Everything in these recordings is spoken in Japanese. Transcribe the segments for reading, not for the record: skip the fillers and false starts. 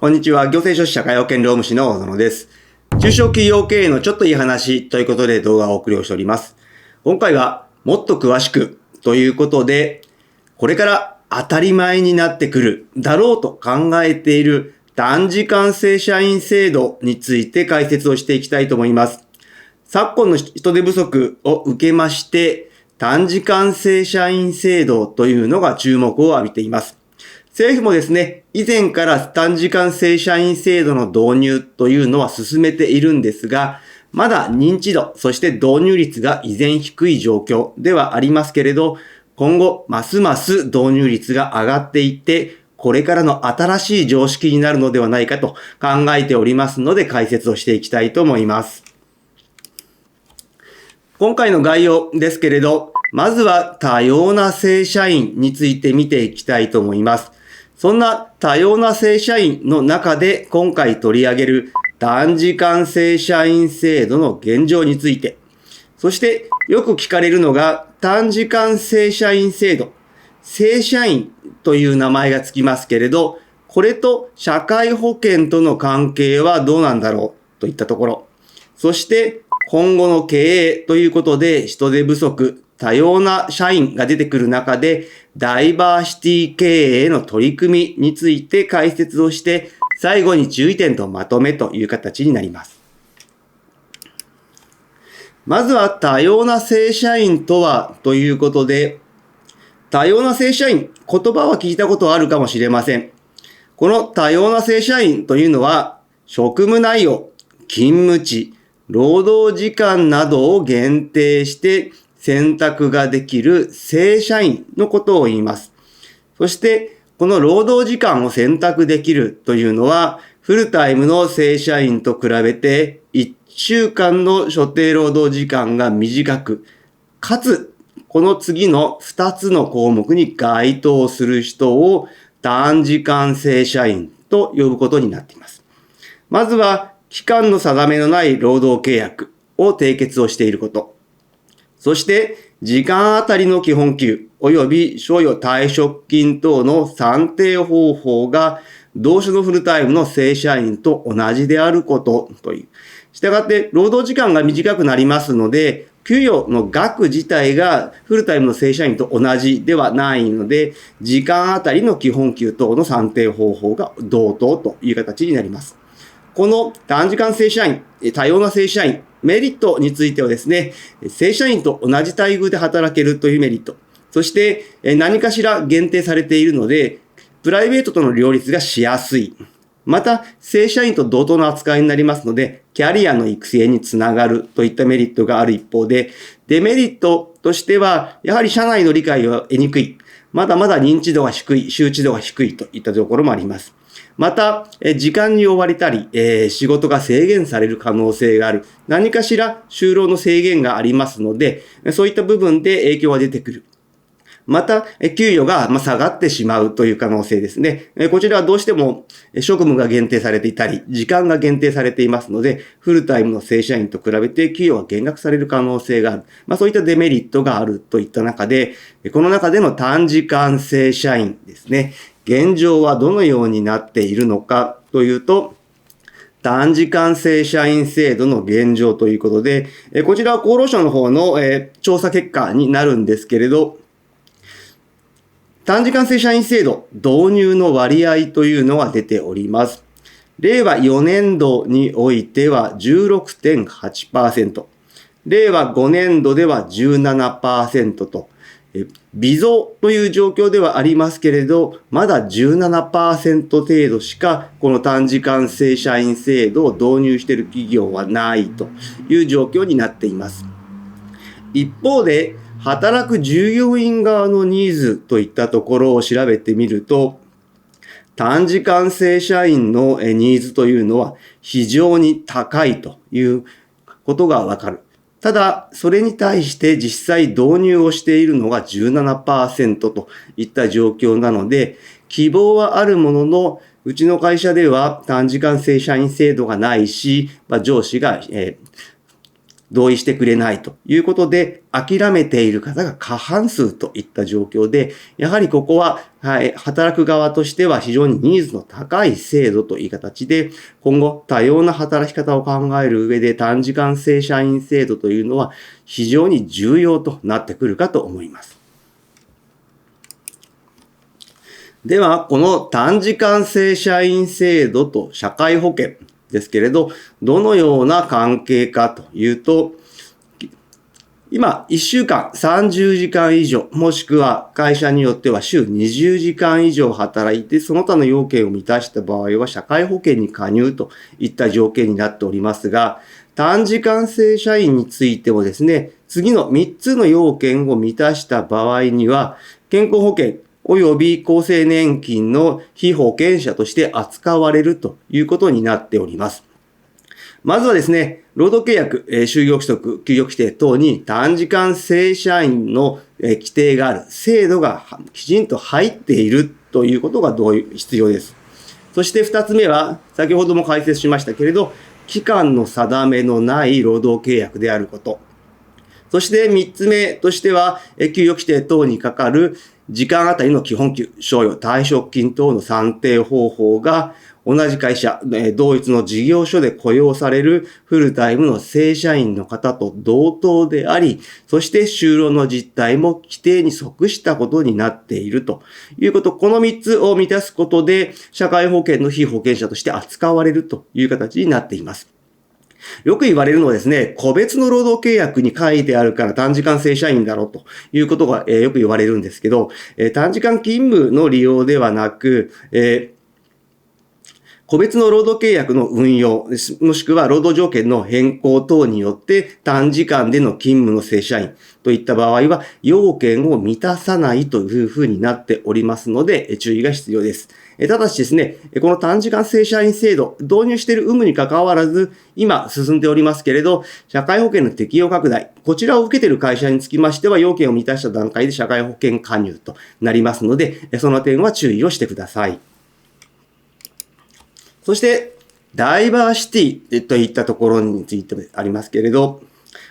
こんにちは。行政書士社会保険労務士の小園です。中小企業経営のちょっといい話ということで動画をお送りをしております。今回はもっと詳しくということで、これから当たり前になってくるだろうと考えている短時間正社員制度について解説をしていきたいと思います。昨今の人手不足を受けまして、短時間正社員制度というのが注目を浴びています。政府もですね、以前から短時間正社員制度の導入というのは進めているんですが、まだ認知度、そして導入率が依然低い状況ではありますけれど、今後、ますます導入率が上がっていって、これからの新しい常識になるのではないかと考えておりますので、解説をしていきたいと思います。今回の概要ですけれど、まずは多様な正社員について見ていきたいと思います。そんな多様な正社員の中で今回取り上げる短時間正社員制度の現状について、そしてよく聞かれるのが短時間正社員制度、正社員という名前がつきますけれど、これと社会保険との関係はどうなんだろうといったところ、そして今後の経営ということで人手不足、多様な社員が出てくる中で、ダイバーシティ経営の取り組みについて解説をして、最後に注意点とまとめという形になります。まずは多様な正社員とはということで、多様な正社員、言葉は聞いたことあるかもしれません。この多様な正社員というのは、職務内容、勤務地、労働時間などを限定して選択ができる正社員のことを言います。そして、この労働時間を選択できるというのは、フルタイムの正社員と比べて1週間の所定労働時間が短く、かつ、この次の2つの項目に該当する人を短時間正社員と呼ぶことになっています。まずは、期間の定めのない労働契約を締結をしていること。そして、時間あたりの基本給及び賞与退職金等の算定方法が同種のフルタイムの正社員と同じであることという。したがって、労働時間が短くなりますので、給与の額自体がフルタイムの正社員と同じではないので、時間あたりの基本給等の算定方法が同等という形になります。この短時間正社員、多様な正社員、メリットについてはですね、正社員と同じ待遇で働けるというメリット。そして何かしら限定されているので、プライベートとの両立がしやすい。また、正社員と同等の扱いになりますので、キャリアの育成につながるといったメリットがある一方で、デメリットとしては、やはり社内の理解を得にくい。まだまだ認知度が低い、周知度が低いといったところもあります。また、時間に追われたり、仕事が制限される可能性がある。何かしら就労の制限がありますので、そういった部分で影響が出てくる。また、給与が下がってしまうという可能性ですね。こちらはどうしても職務が限定されていたり、時間が限定されていますので、フルタイムの正社員と比べて給与が減額される可能性がある。そういったデメリットがあるといった中で、この中での短時間正社員ですね。現状はどのようになっているのかというと、短時間正社員制度の現状ということで、こちらは厚労省の方の調査結果になるんですけれど、短時間正社員制度導入の割合というのが出ております。令和4年度においては 16.8%、令和5年度では 17% と、微増という状況ではありますけれど、まだ 17% 程度しかこの短時間正社員制度を導入している企業はないという状況になっています。一方で、働く従業員側のニーズといったところを調べてみると、短時間正社員のニーズというのは非常に高いということがわかる。ただ、それに対して実際導入をしているのが 17% といった状況なので、希望はあるものの、うちの会社では短時間正社員制度がないし、上司が、同意してくれないということで、諦めている方が過半数といった状況で、やはりここは、働く側としては非常にニーズの高い制度という形で、今後多様な働き方を考える上で短時間正社員制度というのは非常に重要となってくるかと思います。では、この短時間正社員制度と社会保険ですけれど、どのような関係かというと、今、1週間30時間以上、もしくは会社によっては週20時間以上働いて、その他の要件を満たした場合は社会保険に加入といった条件になっておりますが、短時間正社員についてもですね、次の3つの要件を満たした場合には、健康保険及び厚生年金の被保険者として扱われるということになっております。まずはですね、労働契約、就業規則、給与規定等に短時間正社員の規定がある制度がきちんと入っているということが必要です。そして2つ目は、先ほども解説しましたけれど、期間の定めのない労働契約であること。そして3つ目としては、給与規定等にかかる時間あたりの基本給、賞与、退職金等の算定方法が同じ会社、同一の事業所で雇用されるフルタイムの正社員の方と同等であり、そして就労の実態も規定に即したことになっているということ、この3つを満たすことで、社会保険の被保険者として扱われるという形になっています。よく言われるのはですね、個別の労働契約に書いてあるから短時間正社員だろうということがよく言われるんですけど、短時間勤務の利用ではなく、個別の労働契約の運用、もしくは労働条件の変更等によって短時間での勤務の正社員といった場合は要件を満たさないというふうになっておりますので注意が必要です。ただしですね、この短時間正社員制度、導入している有無にかかわらず、今進んでおりますけれど、社会保険の適用拡大、こちらを受けている会社につきましては、要件を満たした段階で社会保険加入となりますので、その点は注意をしてください。そして、ダイバーシティといったところについてありますけれど、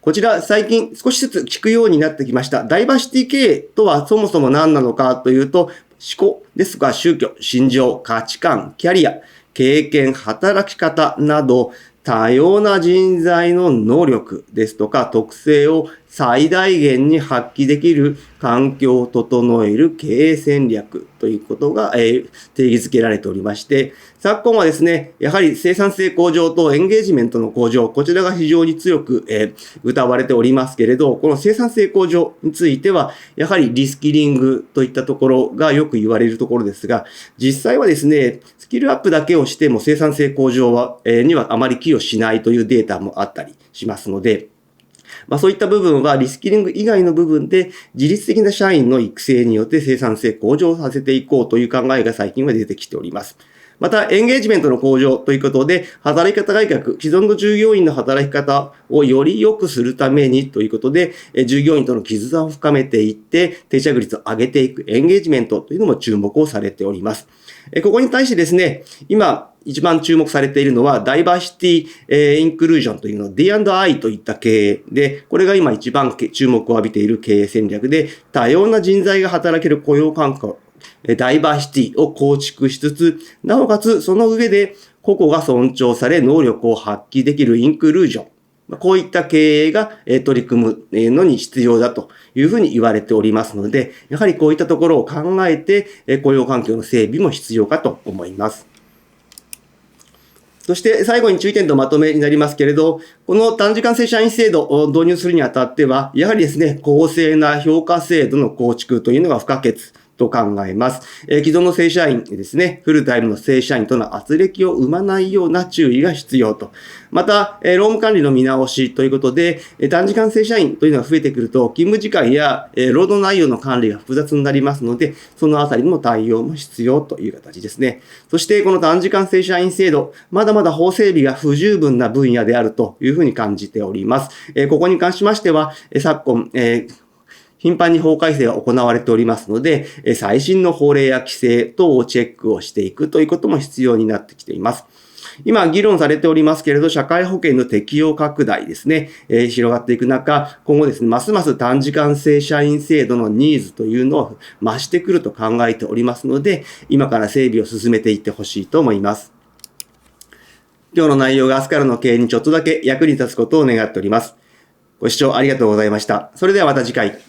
こちら最近少しずつ聞くようになってきました。ダイバーシティ経営とはそもそも何なのかというと、思考ですとか宗教、信条、価値観、キャリア、経験、働き方など多様な人材の能力ですとか特性を最大限に発揮できる環境を整える経営戦略ということが定義づけられておりまして、昨今はですね、やはり生産性向上とエンゲージメントの向上、こちらが非常に強く謳われておりますけれど、この生産性向上については、やはりリスキリングといったところがよく言われるところですが、実際はですね、スキルアップだけをしても生産性向上にはあまり寄与しないというデータもあったりしますので、そういった部分はリスキリング以外の部分で自律的な社員の育成によって生産性向上させていこうという考えが最近は出てきております。また、エンゲージメントの向上ということで、働き方改革、既存の従業員の働き方をより良くするためにということで、従業員との絆を深めていって、定着率を上げていくエンゲージメントというのも注目をされております。ここに対してですね、今、一番注目されているのは、ダイバーシティインクルージョンというの、D&I といった経営で、これが今一番注目を浴びている経営戦略で、多様な人材が働ける雇用環境、ダイバーシティを構築しつつ、なおかつその上で個々が尊重され能力を発揮できるインクルージョン。こういった経営が取り組むのに必要だというふうに言われておりますので、やはりこういったところを考えて雇用環境の整備も必要かと思います。そして最後に注意点とまとめになりますけれど、この短時間正社員制度を導入するにあたっては、やはりですね、公正な評価制度の構築というのが不可欠と考えます。既存の正社員ですね、フルタイムの正社員との圧力を生まないような注意が必要と。また、労務管理の見直しということで、短時間正社員というのが増えてくると、勤務時間や労働内容の管理が複雑になりますので、そのあたりの対応も必要という形ですね。そして、この短時間正社員制度、まだまだ法整備が不十分な分野であるというふうに感じております。ここに関しましては、昨今、頻繁に法改正が行われておりますので、最新の法令や規制等をチェックをしていくということも必要になってきています。今議論されておりますけれど、社会保険の適用拡大ですね、広がっていく中、今後ですね、ますます短時間正社員制度のニーズというのを増してくると考えておりますので、今から整備を進めていってほしいと思います。今日の内容が明日からの経営にちょっとだけ役に立つことを願っております。ご視聴ありがとうございました。それではまた次回。